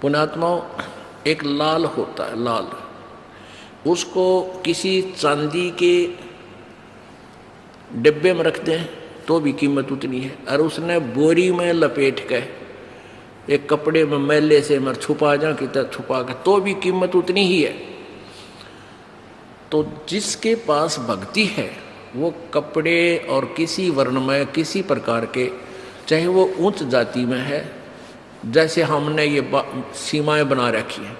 पुण्यात्माओं, एक लाल होता है, लाल, उसको किसी चांदी के डिब्बे में रख दें तो भी कीमत उतनी है, और उसने बोरी में लपेट के एक कपड़े में मैले से मर छुपा जा कि छुपा के तो भी कीमत उतनी ही है। तो जिसके पास भक्ति है वो कपड़े और किसी वर्ण में, किसी प्रकार के, चाहे वो उच्च जाति में है जैसे हमने ये सीमाएं बना रखी हैं,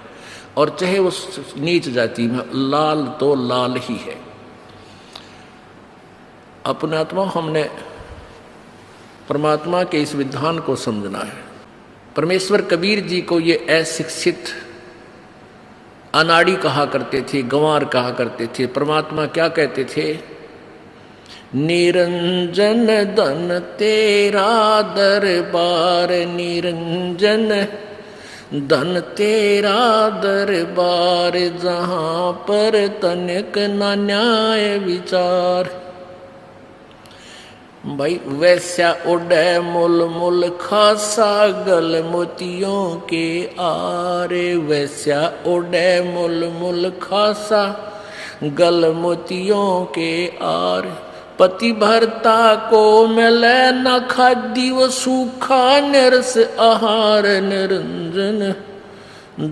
और चाहे वो नीच जाति में, लाल तो लाल ही है। अपने आत्मा हमने परमात्मा के इस विधान को समझना है। परमेश्वर कबीर जी को ये अशिक्षित अनाड़ी कहा करते थे, गंवार कहा करते थे। परमात्मा क्या कहते थे? निरंजन धन तेरा दरबार, निरंजन धन तेरा दरबार, जहाँ पर तनिक न न्याय विचार। भाई वैसा उड़े मुल मुल खासा, गल मोतियों के आरे, वैसा उड़े मुल मुल खासा, गल मोतियों के आर। पति भरता को मिले न खादी, वो सूखा निरस आहार, निरंजन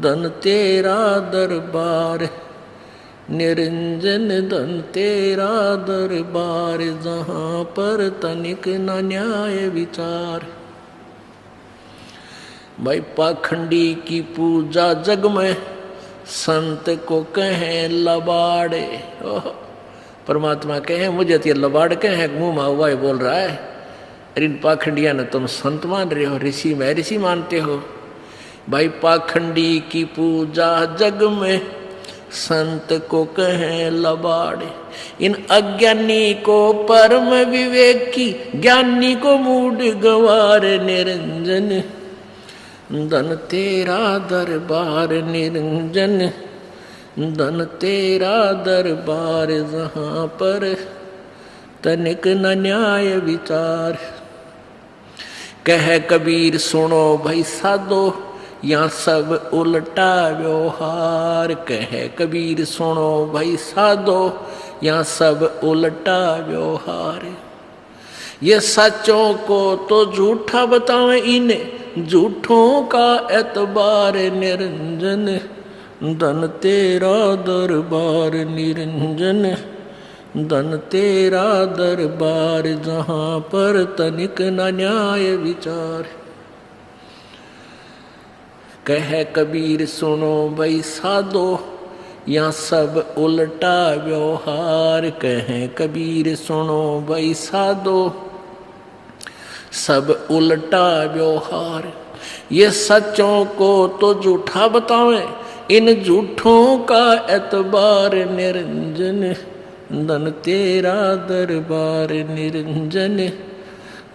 धन तेरा दरबार, निरंजन धन तेरा दरबार, जहाँ पर तनिक न न्याय विचार। भाई पाखंडी की पूजा जग में, संत को कहें लबाड़े। परमात्मा कहें मुझे तो ये लबाड़ कहें, मुँह मावा बोल रहा है। अरे इन पाखंडिया ने तुम संत मान रहे हो, ऋषि में ऋषि मानते हो। भाई पाखंडी की पूजा जग में, संत को कहें लबाड़े। इन अज्ञानी को परम विवेकी, ज्ञानी को मूड गवार, निरंजन धन तेरा दरबार, निरंजन धन तेरा दरबार, जहाँ पर तनिक न न्याय विचार। कह कबीर सुनो भाई साधो, यहाँ सब उल्टा व्यवहार। कहे कबीर सुनो भाई साधो, यहाँ सब उल्टा व्यवहार। ये सच्चों को तो झूठा बतावे, इन्हें झूठों का एतबार, निरंजन धन तेरा दरबार, निरंजन धन तेरा दरबार, जहाँ पर तनिक न न्याय विचार। कह कबीर सुनो भाई साधो, यहाँ सब उल्टा व्यवहार। कहे कबीर सुनो भाई साधो, सब उल्टा व्यवहार। ये सच्चों को तो झूठा बतावे, इन झूठों का एतबार, निरंजन धन तेरा दरबार, निरंजन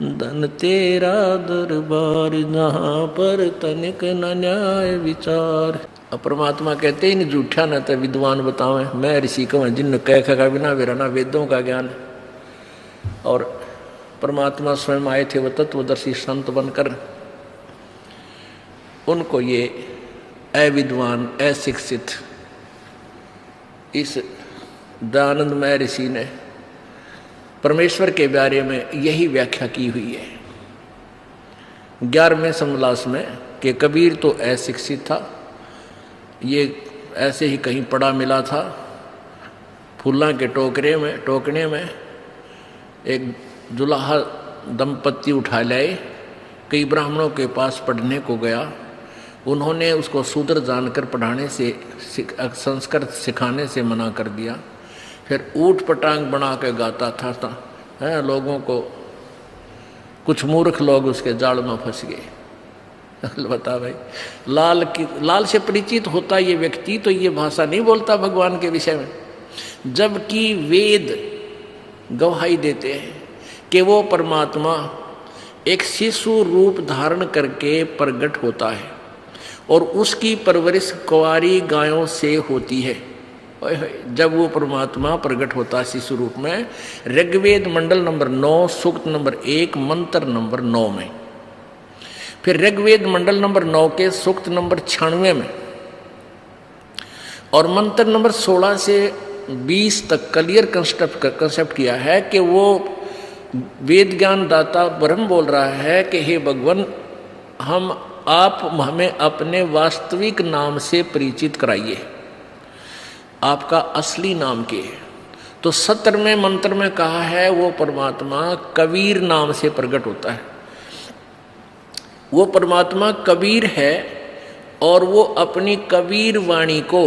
धन तेरा दरबार, जहाँ पर तनिक न न्याय विचार। अब परमात्मा कहते इन झूठा न तो विद्वान बतावे, मैं ऋषि कहूँ जिन कह का बिना मेरा ना वेदों का ज्ञान। और परमात्मा स्वयं आए थे वो तत्वदर्शी संत बनकर, उनको ये अविद्वान अशिक्षित इस दयानंदमय ऋषि ने परमेश्वर के बारे में यही व्याख्या की हुई है 11वें समलास में कि कबीर तो अशिक्षित था, ये ऐसे ही कहीं पड़ा मिला था। फूलों के टोकने में एक दुल्हा दंपत्ति उठा लाए, कई ब्राह्मणों के पास पढ़ने को गया। उन्होंने उसको शूद्र जानकर पढ़ाने से, संस्कृत सिखाने से मना कर दिया। फिर ऊट पटांग बना के गाता था है, लोगों को, कुछ मूर्ख लोग उसके जाल में फंस गए। बता भाई, लाल से परिचित होता ये व्यक्ति तो ये भाषा नहीं बोलता भगवान के विषय में, जबकि वेद गवाही देते हैं कि वो परमात्मा एक शिशु रूप धारण करके प्रकट होता है और उसकी परवरिश कुंवारी गायों से होती है। जब वो परमात्मा प्रकट होता है शिशु रूप में, ऋग्वेद मंडल नंबर 9 सूक्त नंबर 1 मंत्र नंबर 9 में फिर ऋग्वेद मंडल नंबर 9 के सूक्त नंबर 96 में और मंत्र नंबर 16 से 20 तक क्लियर कंसेप्ट किया है कि वो वेद ज्ञान दाता ब्रह्म बोल रहा है कि हे भगवान, आप हमें अपने वास्तविक नाम से परिचित कराइए, आपका असली नाम क्या है। तो 17वें मंत्र में कहा है वो परमात्मा कबीर नाम से प्रकट होता है। वो परमात्मा कबीर है और वो अपनी कबीर वाणी को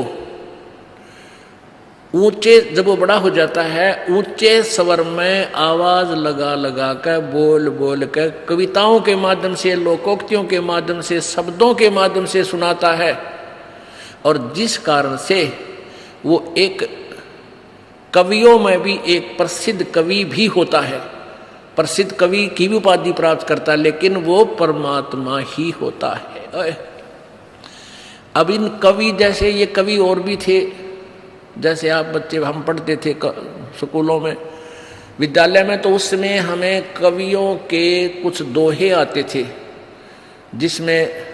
ऊंचे, जब वो बड़ा हो जाता है, ऊंचे स्वर में आवाज लगा लगा कर बोल बोल कर कविताओं के माध्यम से, लोकोक्तियों के माध्यम से, शब्दों के माध्यम से सुनाता है। और जिस कारण से वो एक कवियों में भी एक प्रसिद्ध कवि भी होता है, प्रसिद्ध कवि की भी उपाधि प्राप्त करता है, लेकिन वो परमात्मा ही होता है। अब इन कवि जैसे ये कवि और भी थे, जैसे आप बच्चे हम पढ़ते थे स्कूलों में, विद्यालय में, तो उसमें हमें कवियों के कुछ दोहे आते थे, जिसमें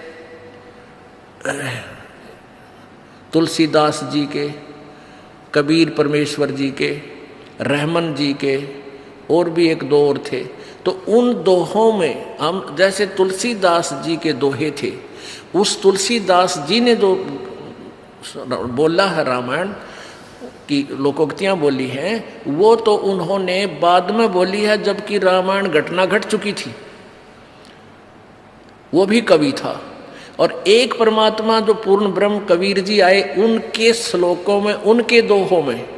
तुलसीदास जी के, कबीर परमेश्वर जी के, रहमन जी के, और भी एक दो और थे। तो उन दोहों में हम, जैसे तुलसीदास जी के दोहे थे, उस तुलसीदास जी ने जो बोला है रामायण की लोकोक्तियां बोली हैं, वो तो उन्होंने बाद में बोली है जबकि रामायण घटना घट चुकी थी। वो भी कवि था। और एक परमात्मा जो पूर्ण ब्रह्म कबीर जी आए, उनके श्लोकों में, उनके दोहों में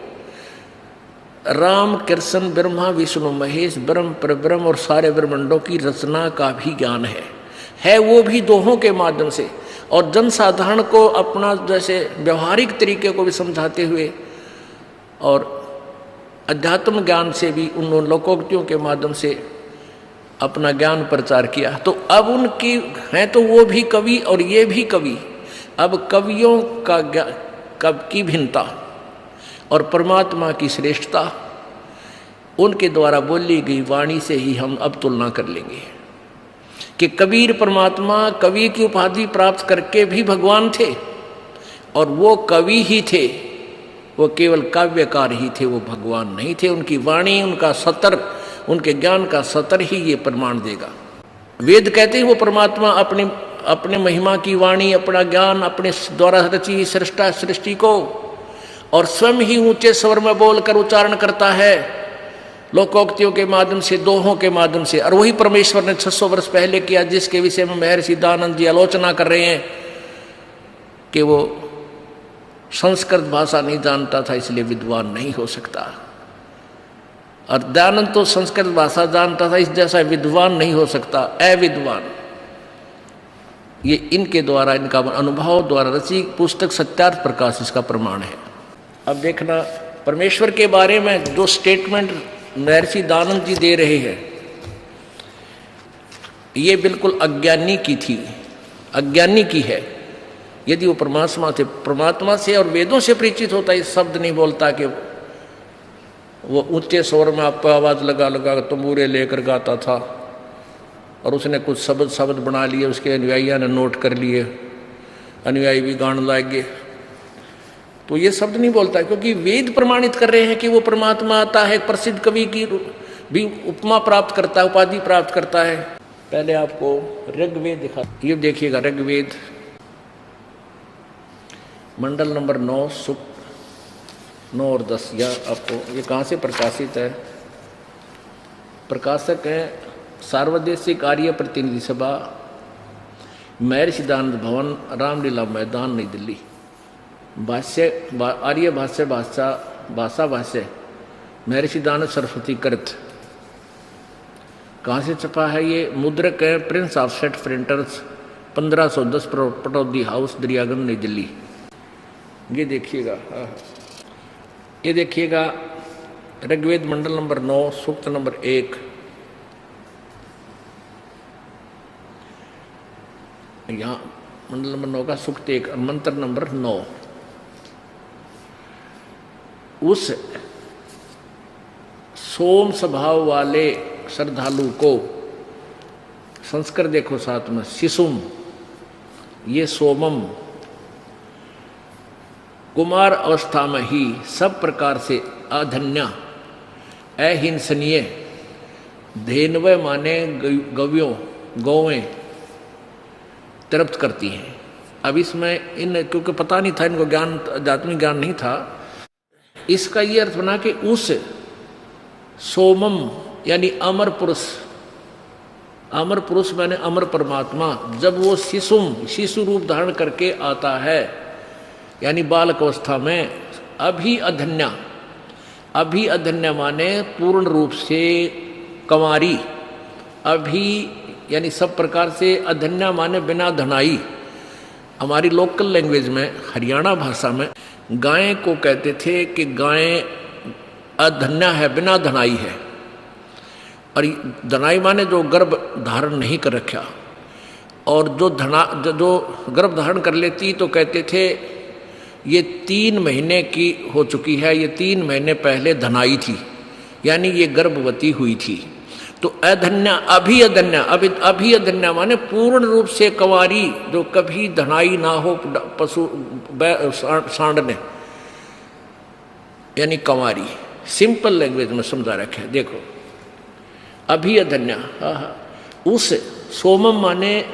राम कृष्ण ब्रह्मा विष्णु महेश ब्रह्म परब्रह्म और सारे ब्रह्मांडों की रचना का भी ज्ञान है वो भी दोहों के माध्यम से। और जनसाधारण को अपना जैसे व्यवहारिक तरीके को भी समझाते हुए और अध्यात्म ज्ञान से भी उन लोकोक्तियों के माध्यम से अपना ज्ञान प्रचार किया। तो अब उनकी हैं तो वो भी कवि और ये भी कवि। अब कवियों का की भिन्नता और परमात्मा की श्रेष्ठता उनके द्वारा बोली गई वाणी से ही हम अब तुलना कर लेंगे कि कबीर परमात्मा कवि की उपाधि प्राप्त करके भी भगवान थे और वो कवि ही थे, वो केवल काव्यकार ही थे, वो भगवान नहीं थे। उनकी वाणी, उनका सतर, उनके ज्ञान का सतर ही ये प्रमाण देगा। वेद कहते हैं वो परमात्मा अपने महिमा की वाणी, अपना ज्ञान अपने द्वारा रची हुई सृष्टि को और स्वयं ही ऊंचे स्वर में बोलकर उच्चारण करता है लोकोक्तियों के माध्यम से, दोहों के माध्यम से। और वही परमेश्वर ने 600 वर्ष पहले किया, जिसके विषय में महर्षि दयानंद जी आलोचना कर रहे हैं कि वो संस्कृत भाषा नहीं जानता था इसलिए विद्वान नहीं हो सकता। और दयानंद तो संस्कृत भाषा जानता था, इस जैसा विद्वान नहीं हो सकता, अविद्वान। ये इनके द्वारा, इनका अनुभव द्वारा रची पुस्तक सत्यार्थ प्रकाश इसका प्रमाण है। अब देखना, परमेश्वर के बारे में जो स्टेटमेंट महर्षि दयानंद जी दे रहे हैं, ये बिल्कुल अज्ञानी की थी, अज्ञानी की है। यदि वो परमात्मा से और वेदों से परिचित होता, इस शब्द नहीं बोलता कि वो ऊंचे स्वर में आपको आवाज़ लगा लगा तंबूरे लेकर गाता था और उसने कुछ शब्द बना लिए, उसके अनुयायियों ने नोट कर लिए, अनुयायी भी गान लाएंगे। तो ये शब्द नहीं बोलता, क्योंकि वेद प्रमाणित कर रहे हैं कि वो परमात्मा आता है, प्रसिद्ध कवि की भी उपमा प्राप्त करता है, उपाधि प्राप्त करता है। पहले आपको ऋग्वेद दिखा, ये देखिएगा ऋग्वेद मंडल नंबर 9 सूक्त 9 और 10। या आपको ये कहाँ से प्रकाशित है? प्रकाशक हैं सार्वदेशिक आर्य प्रतिनिधि सभा, महर्षि दयानंद भवन, रामलीला मैदान, नई दिल्ली। भाष्य आर्य भाषा भाष्य महर्षि दयानंद सरस्वती कृत। कहाँ से छपा है ये? मुद्रक है Prince of set printers, 1510 Pataudi house, Daryaganj, नई दिल्ली। ये देखिएगा, ये देखिएगा ऋग्वेद मंडल नंबर 9 सूक्त नंबर 1। यहाँ मंडल नंबर 9 का सूक्त 1 मंत्र नंबर 9। उस सोम स्वभाव वाले श्रद्धालु को संस्कृत देखो साथ में, शिशुम, ये सोमम, कुमार अवस्था में ही सब प्रकार से अधन्या, अहिंसनीय, धेनवे माने गव्यों, गौवें तृप्त करती हैं। अब इसमें इन, क्योंकि पता नहीं था इनको, ज्ञान आध्यात्मिक ज्ञान नहीं था, इसका ये अर्थ बना कि उस सोमम यानी अमर पुरुष, अमर पुरुष माने अमर परमात्मा, जब वो शिशु रूप धारण करके आता है यानी बालक अवस्था में, अभी अधन्या माने पूर्ण रूप से कंवारी, अभी यानी सब प्रकार से, अधन्या माने बिना धनाई। हमारी लोकल लैंग्वेज में, हरियाणा भाषा में गाय को कहते थे कि गाय अधन्या है, बिना धनाई है। और धनाई माने जो गर्भ धारण नहीं कर रखा, और जो गर्भ धारण कर लेती तो कहते थे ये 3 महीने की हो चुकी है, ये 3 महीने पहले धनाई थी, यानी ये गर्भवती हुई थी। तो अधन्या, अभी अधन्या माने पूर्ण रूप से कंवारी, जो कभी धनाई ना हो पशु सांडने, यानी कंवारी। सिंपल लैंग्वेज में समझा रखे, देखो अभी अधन्या। उस सोमम माने,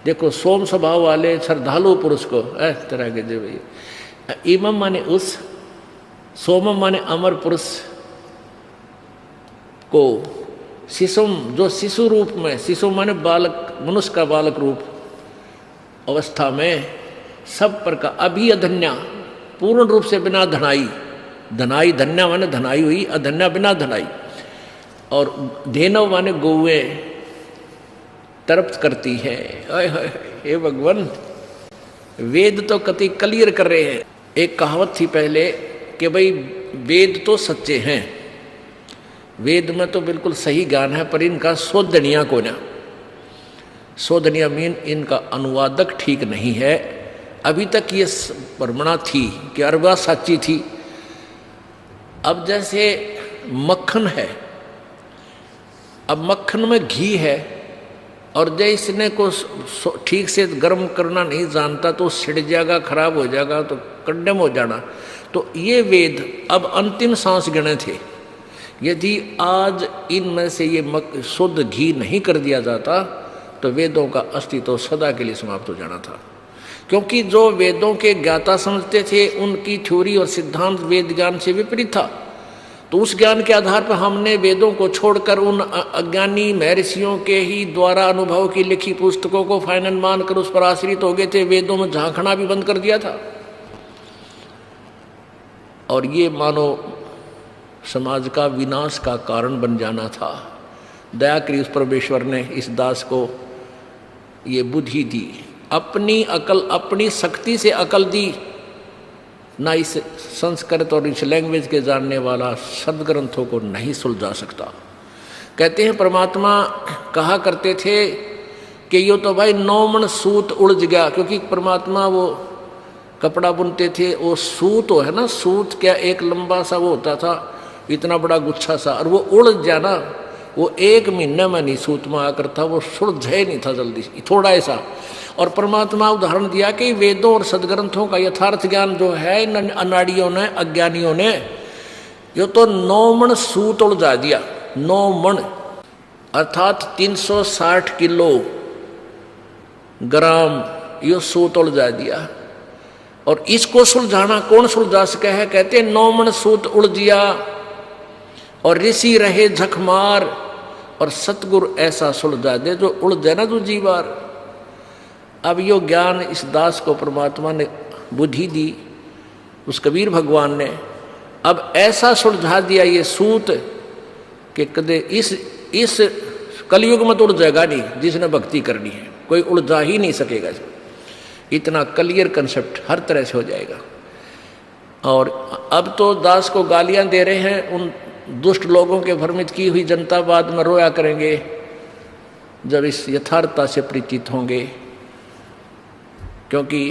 देखो सोम स्वभाव वाले श्रद्धालु पुरुष को इस तरह के जो भैया, इमम माने उस, सोमम माने अमर पुरुष को, शिशुम जो शिशु रूप में, शिशु माने बालक, मनुष्य का बालक रूप अवस्था में, सब प्रकार, अभी अधन्या पूर्ण रूप से बिना धनाई, धनाई धन्या माने धनाई हुई, अधन्या बिना धनाई, और धेनव माने गौएं तृप्त करती है। हे भगवान, वेद तो कति क्लियर कर रहे हैं। एक कहावत थी पहले कि भाई वेद तो सच्चे हैं, वेद में तो बिल्कुल सही ज्ञान है, पर इनका शोधनिया को ना, शोधनिया मीन इनका अनुवादक ठीक नहीं है। अभी तक ये भ्रमणा थी कि अरबा सच्ची थी। अब जैसे मक्खन है, अब मक्खन में घी है, और जैसे इसने को ठीक से गर्म करना नहीं जानता तो सिड़ जाएगा, खराब हो जाएगा, तो कंडेम हो जाना। तो ये वेद अब अंतिम सांस गिने थे। यदि आज इनमें से ये शुद्ध घी नहीं कर दिया जाता तो वेदों का अस्तित्व सदा के लिए समाप्त हो जाना था। क्योंकि जो वेदों के ज्ञाता समझते थे उनकी थ्योरी और सिद्धांत वेद ज्ञान से विपरीत था। तो उस ज्ञान के आधार पर हमने वेदों को छोड़कर उन अज्ञानी महर्षियों के ही द्वारा अनुभव की लिखी पुस्तकों को फाइनल मानकर उस पर आश्रित हो गए थे। वेदों में झांकना भी बंद कर दिया था। और ये मानो समाज का विनाश का कारण बन जाना था। दया करी उस परमेश्वर ने इस दास को ये बुद्धि दी, अपनी अकल, अपनी शक्ति से अकल दी। ना इस संस्कृत और इस लैंग्वेज के जानने वाला सदग्रंथों को नहीं सुलझा सकता। कहते हैं परमात्मा कहा करते थे कि यो तो भाई 9 मन सूत उलझ गया। क्योंकि परमात्मा वो कपड़ा बुनते थे, वो सूत हो है ना, सूत क्या एक लंबा सा वो होता था, इतना बड़ा गुच्छा सा, और वो उलझ गया ना, वो 1 महीने में नहीं सूत में आकर था, वो सुलझे नहीं था जल्दी से, थोड़ा ऐसा। और परमात्मा उदाहरण दिया कि वेदों और सदग्रंथों का यथार्थ ज्ञान जो है इन अनाड़ियों ने, अज्ञानियों ने, यो तो 9 मन सूत उलझा दिया। 9 मन अर्थात 360 किलो ग्राम यो सूत उलझा दिया। और इसको सुलझाना कौन सुलझा सके है? कहते 9 मन सूत उलझिया और ऋषि रहे झकमार, और सतगुरु ऐसा सुलझा दे जो उलझे ना दूजी बार। अब यो ज्ञान इस दास को परमात्मा ने बुद्धि दी, उस कबीर भगवान ने अब ऐसा सुलझा दिया ये सूत कि कदे इस कलयुग में तो उलझेगा नहीं। जिसने भक्ति करनी है कोई उलझा ही नहीं सकेगा। इतना क्लियर कंसेप्ट हर तरह से हो जाएगा। और अब तो दास को गालियां दे रहे हैं, उन दुष्ट लोगों के भ्रमित की हुई जनता बाद में रोया करेंगे जब इस यथार्थता से परिचित होंगे। क्योंकि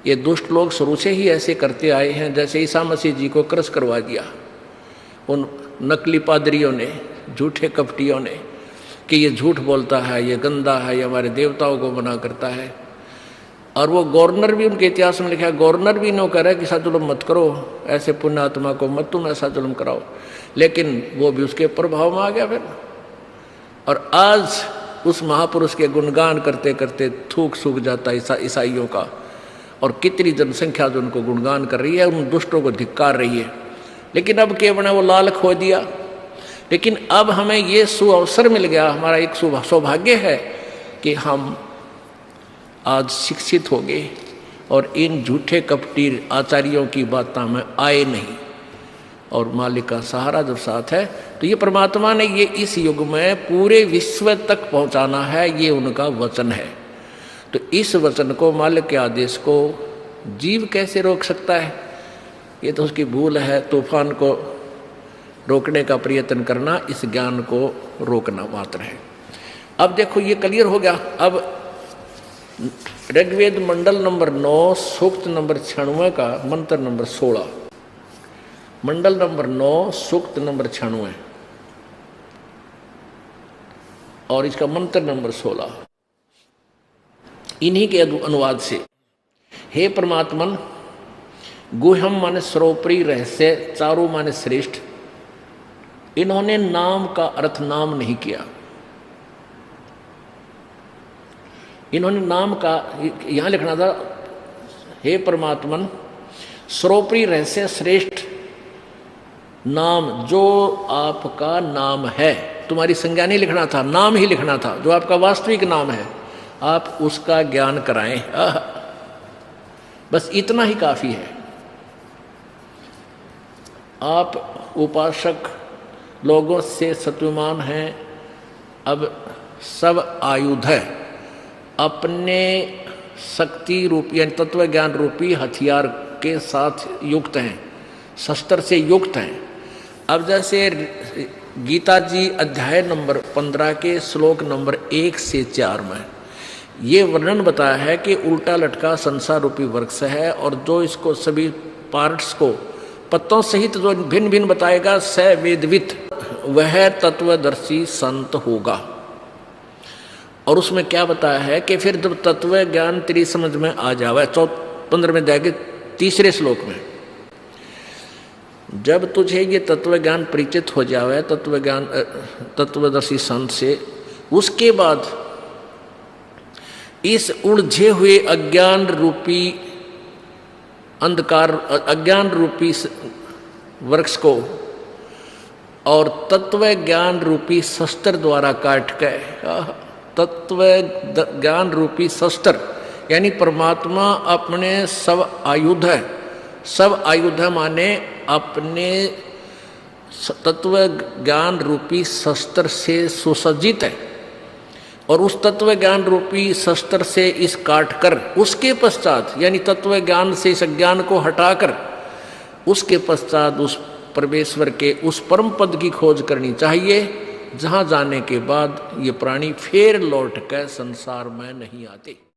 ये दुष्ट लोग शुरू से ही ऐसे करते आए हैं। जैसे ईसा मसीह जी को क्रश करवा दिया उन नकली पादरियों ने, झूठे कपटियों ने, कि ये झूठ बोलता है, ये गंदा है, ये हमारे देवताओं को मना करता है। और वो गवर्नर भी उनके इतिहास में लिखा है, गवर्नर भी नो कह रहा है कि ऐसा जुल्म मत करो, ऐसे पुण्यात्मा को मत तुम ऐसा जुल्म कराओ, लेकिन वो भी उसके प्रभाव में आ गया फिर। और आज उस महापुरुष के गुणगान करते करते थूक सूख जाता है ईसाइयों का, और कितनी जनसंख्या जो उनको गुणगान कर रही है, उन दुष्टों को धिक्कार रही है। लेकिन अब केवल वो लाल खो दिया। लेकिन अब हमें ये सुअवसर मिल गया, हमारा एक सौभाग्य है कि हम आज शिक्षित हो गए और इन झूठे कपटी आचार्यों की बातों में आए नहीं, और मालिक का सहारा जब साथ है तो ये परमात्मा ने ये इस युग में पूरे विश्व तक पहुंचाना है, ये उनका वचन है। तो इस वचन को, मालिक के आदेश को जीव कैसे रोक सकता है? ये तो उसकी भूल है। तूफान को रोकने का प्रयत्न करना इस ज्ञान को रोकना मात्र है। अब देखो ये क्लियर हो गया। अब ऋग्वेद मंडल नंबर 9 सूक्त नंबर 96 का मंत्र नंबर 16, मंडल नंबर 9 सूक्त नंबर 96 और इसका मंत्र नंबर 16, इन्हीं के अनुवाद से, हे परमात्मन, गुह्यम माने सर्वोपरि रहस्य, चारु माने श्रेष्ठ। इन्होंने नाम का अर्थ नाम नहीं किया। इन्होंने नाम का यहां लिखना था, हे परमात्मन, सर्वोपरि रहस्य श्रेष्ठ नाम जो आपका नाम है। तुम्हारी संज्ञा नहीं लिखना था, नाम ही लिखना था, जो आपका वास्तविक नाम है, आप उसका ज्ञान कराएं। बस इतना ही काफी है। आप उपासक लोगों से सत्वमान हैं। अब सब आयुध है अपने शक्ति रूपी यानी तत्व ज्ञान रूपी हथियार के साथ युक्त हैं, शस्त्र से युक्त हैं। अब जैसे गीता जी अध्याय नंबर 15 के श्लोक नंबर 1 से 4 में ये वर्णन बताया है कि उल्टा लटका संसार रूपी वृक्ष है, और जो इसको सभी पार्ट्स को पत्तों सहित जो भिन्न भिन्न बताएगा, स वेदवित, वह तत्वदर्शी संत होगा। और उसमें क्या बताया है कि फिर जब तत्व ज्ञान तेरी समझ में आ जावे, 15वें अध्याय के 3 श्लोक में, जब तुझे ये तत्व ज्ञान परिचित हो जावे, तत्व ज्ञान तत्वदर्शी संत से, उसके बाद इस उलझे हुए अज्ञान रूपी अंधकार, अज्ञान रूपी वृक्ष को और तत्व ज्ञान रूपी शस्त्र द्वारा काट के, तत्व ज्ञान रूपी शस्त्र यानी परमात्मा अपने सब आयुध है। सब आयुध माने अपने तत्व ज्ञान रूपी शस्त्र से सुसज्जित है, और उस तत्व ज्ञान रूपी शस्त्र से इस काट कर, उसके पश्चात यानी तत्व ज्ञान से इस ज्ञान को हटाकर, उसके पश्चात उस परमेश्वर के उस परम पद की खोज करनी चाहिए, जहाँ जाने के बाद ये प्राणी फिर लौट कर संसार में नहीं आते।